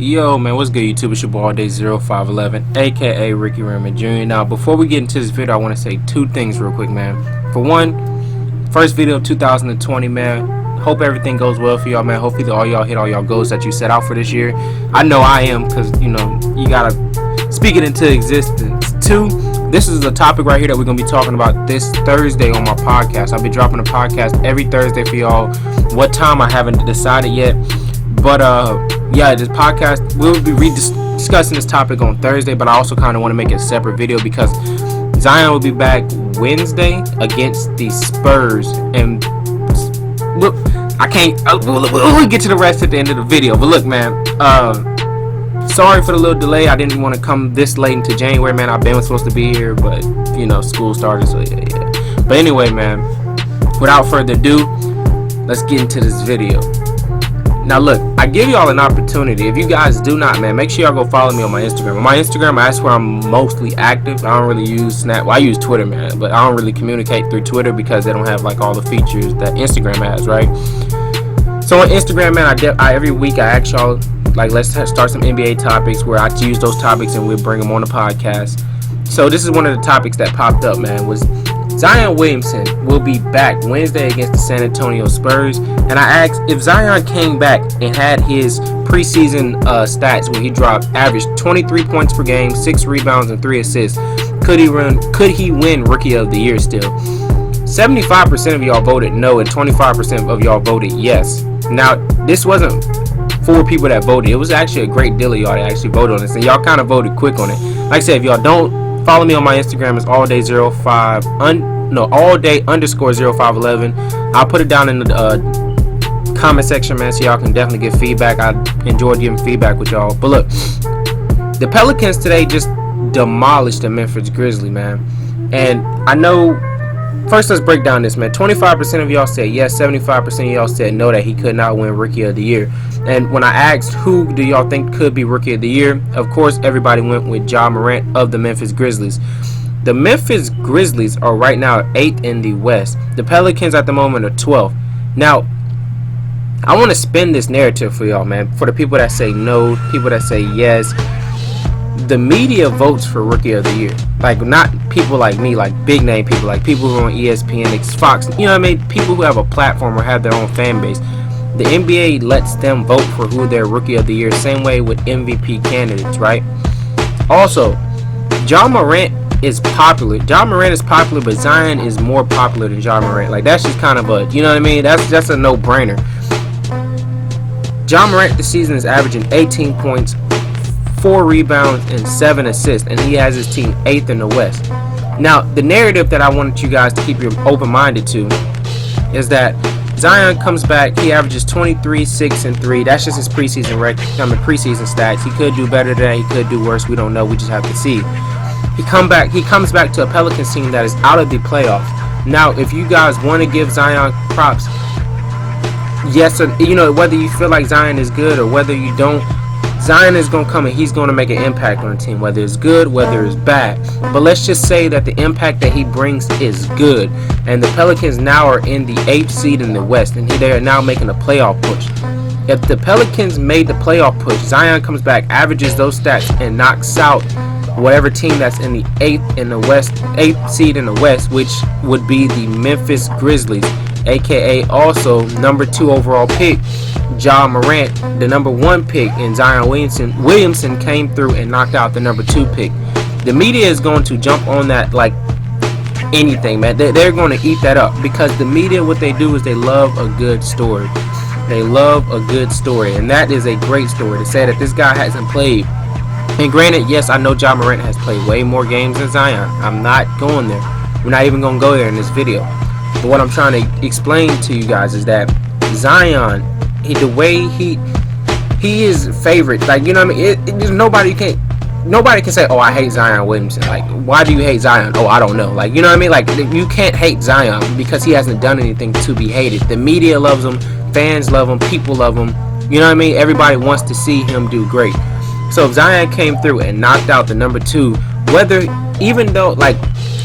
Yo, man, what's good, YouTube? It's your boy, Day0511, aka Ricky Raymond Jr. Now, before we get into this video, I want to say two things real quick, man. For one, first video of 2020, man. Hope everything goes well for y'all, man. Hopefully, all y'all hit all y'all goals that you set out for this year. I know I am, because, you know, you gotta speak it into existence. Two, this is a topic right here that we're gonna be talking about this Thursday on my podcast. I'll be dropping a podcast every Thursday for y'all. What time I haven't decided yet, but yeah, this podcast, we'll be discussing this topic on Thursday, but I also kind of want to make it a separate video because Zion will be back Wednesday against the Spurs, and look, I can't, we'll get to the rest at the end of the video, but look, man, sorry for the little delay. I didn't want to come this late into January, man. I've been supposed to be here, but, you know, school started, so yeah. But anyway, man, without further ado, let's get into this video. Now look, I give y'all an opportunity. If you guys do not, man, make sure y'all go follow me on my Instagram. On my Instagram, that's where I'm mostly active. I don't really use Snap. Well, I use Twitter, man, but I don't really communicate through Twitter because they don't have like all the features that Instagram has, right? So on Instagram, man, I every week I ask y'all, like, let's start some NBA topics where I use those topics and we'll bring them on the podcast. So this is one of the topics that popped up, man, was Zion Williamson will be back Wednesday against the San Antonio Spurs, and I asked if Zion came back and had his preseason stats where he averaged 23 points per game, 6 rebounds, and 3 assists. Could he win Rookie of the Year still? 75% of y'all voted no, and 25% of y'all voted yes. Now, this wasn't 4 people that voted. It was actually a great deal of y'all that actually voted on this, and y'all kind of voted quick on it. Like I said, if y'all don't follow me on my Instagram, it's allday_0511. I'll put it down in the comment section, man, so y'all can definitely give feedback. I enjoyed giving feedback with y'all. But look, the Pelicans today just demolished the Memphis Grizzlies, man. And I know, first let's break down this, man. 25% of y'all said yes, 75% of y'all said no, that he could not win Rookie of the Year. And when I asked who do y'all think could be Rookie of the Year, of course everybody went with Morant of the Memphis Grizzlies. The Memphis Grizzlies are right now 8th in the West. The Pelicans at the moment are 12th. Now, I want to spin this narrative for y'all, man. For the people that say no, people that say yes. The media votes for Rookie of the Year. Like, not people like me, like big name people, like people who are on ESPN, Fox, you know what I mean? People who have a platform or have their own fan base. The NBA lets them vote for who their Rookie of the Year, same way with MVP candidates, right? Also, Morant is popular. Morant is popular, but Zion is more popular than Morant. Like, that's just kind of a, you know what I mean? That's a no-brainer. Morant this season is averaging 18 points, 4 rebounds, and 7 assists, and he has his team 8th in the West. Now, the narrative that I wanted you guys to keep you open-minded to is that Zion comes back, he averages 23, 6, and 3. That's just his preseason record, preseason stats. He could do better than that, he could do worse, we don't know, we just have to see. He comes back to a Pelicans team that is out of the playoffs. Now, if you guys want to give Zion props, yes, or, you know, whether you feel like Zion is good or whether you don't, Zion is going to come and he's going to make an impact on the team, whether it's good, whether it's bad. But let's just say that the impact that he brings is good. And the Pelicans now are in the 8th seed in the West, and they are now making a playoff push. If the Pelicans made the playoff push, Zion comes back, averages those stats, and knocks out whatever team that's in the 8th in the West, 8th seed in the West, which would be the Memphis Grizzlies, aka also number 2 overall pick, Morant, the number 1 pick, and Zion Williamson came through and knocked out the number 2 pick. The media is going to jump on that like anything, man. They're going to eat that up because the media, what they do is they love a good story. They love a good story, and that is a great story to say that this guy hasn't played. And granted, yes, I know Morant has played way more games than Zion. I'm not going there. We're not even going to go there in this video. But what I'm trying to explain to you guys is that Zion, the way he is favorite, like, you know what I mean? There's nobody can say, oh, I hate Zion Williamson. Like, why do you hate Zion? Oh, I don't know. Like, you know what I mean? Like, you can't hate Zion because he hasn't done anything to be hated. The media loves him, fans love him, people love him. You know what I mean? Everybody wants to see him do great. So if Zion came through and knocked out the number 2, even though, like,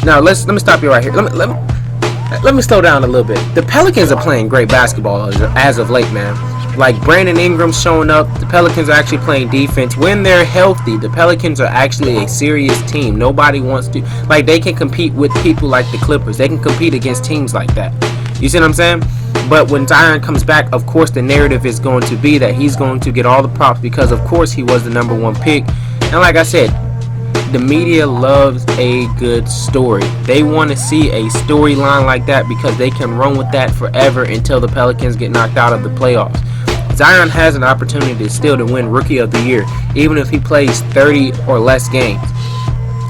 now let me stop you right here. Let me slow down a little bit. The Pelicans are playing great basketball as of late, man. like Brandon Ingram showing up. The Pelicans are actually playing defense. When they're healthy, the Pelicans are actually a serious team. Nobody wants to, like, they can compete with people like the Clippers. They can compete against teams like that. You see what I'm saying? But when Zion comes back, of course the narrative is going to be that he's going to get all the props because of course he was the #1 pick. And like I said, the media loves a good story. They want to see a storyline like that because they can run with that forever until the Pelicans get knocked out of the playoffs. Zion has an opportunity still to win Rookie of the Year, even if he plays 30 or less games,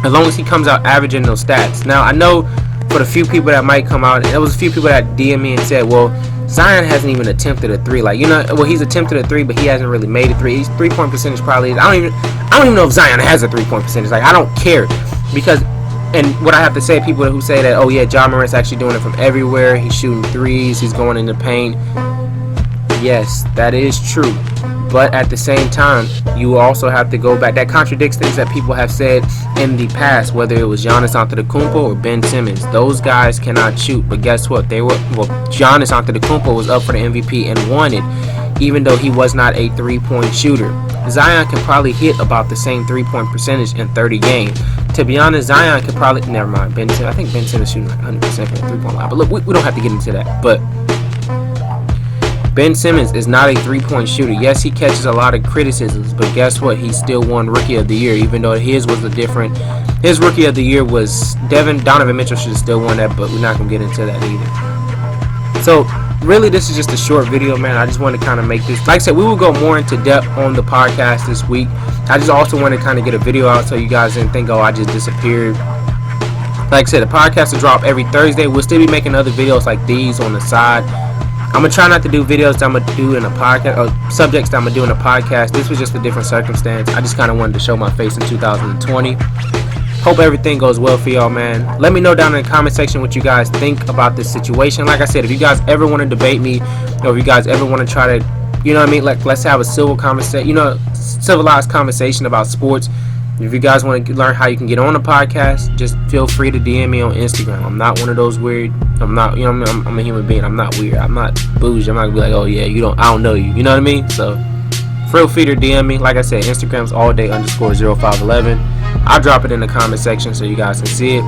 as long as he comes out averaging those stats. Now, I know for the few people that might come out, and there was a few people that DM me and said, well, Zion hasn't even attempted a 3. Like, you know, well, he's attempted a 3, but he hasn't really made a 3. His 3-point percentage probably is, I don't even know if Zion has a 3-point percentage. Like, I don't care, because, and what I have to say, people who say that, oh yeah, Ja Morant's actually doing it from everywhere, he's shooting 3s, he's going in the paint. Yes, that is true, but at the same time, you also have to go back. That contradicts things that people have said in the past, whether it was Giannis Antetokounmpo or Ben Simmons. Those guys cannot shoot, but guess what? Giannis Antetokounmpo was up for the MVP and won it, even though he was not a 3-point shooter. Zion can probably hit about the same 3-point percentage in 30 games. To be honest, Zion could probably, never mind, Ben Simmons. I think Ben Simmons shooting like 100% from the 3-point line, but look, we don't have to get into that, but Ben Simmons is not a 3-point shooter. Yes, he catches a lot of criticisms, but guess what? He still won Rookie of the Year, even though his was a different. His Rookie of the Year was Donovan Mitchell should have still won that, but we're not gonna get into that either. So really, this is just a short video, man. I just want to kind of make this. Like I said, we will go more into depth on the podcast this week. I just also want to kind of get a video out so you guys didn't think, oh, I just disappeared. Like I said, the podcast will drop every Thursday. We'll still be making other videos like these on the side. I'm going to try not to do videos that I'm going to do in a podcast, or subjects that I'm going to do in a podcast. This was just a different circumstance. I just kind of wanted to show my face in 2020. Hope everything goes well for y'all, man. Let me know down in the comment section what you guys think about this situation. Like I said, if you guys ever want to debate me, or if you guys ever want to try to, you know what I mean, like, let's have a civilized conversation about sports. If you guys want to learn how you can get on the podcast, just feel free to DM me on Instagram. I'm not one of those weird. I'm not, you know, I'm a human being. I'm not weird. I'm not bougie. I'm not gonna be like, oh yeah, I don't know you. You know what I mean? So feel free to DM me. Like I said, Instagram's allday_0511. I'll drop it in the comment section so you guys can see it.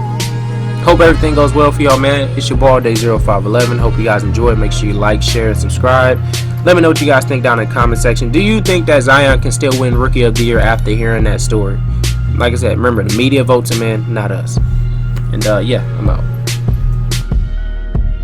Hope everything goes well for y'all, man. It's your boy Allday0511. Hope you guys enjoy it. Make sure you like, share, and subscribe. Let me know what you guys think down in the comment section. Do you think that Zion can still win Rookie of the Year after hearing that story? Like I said, remember, the media votes him in, not us. And yeah, I'm out.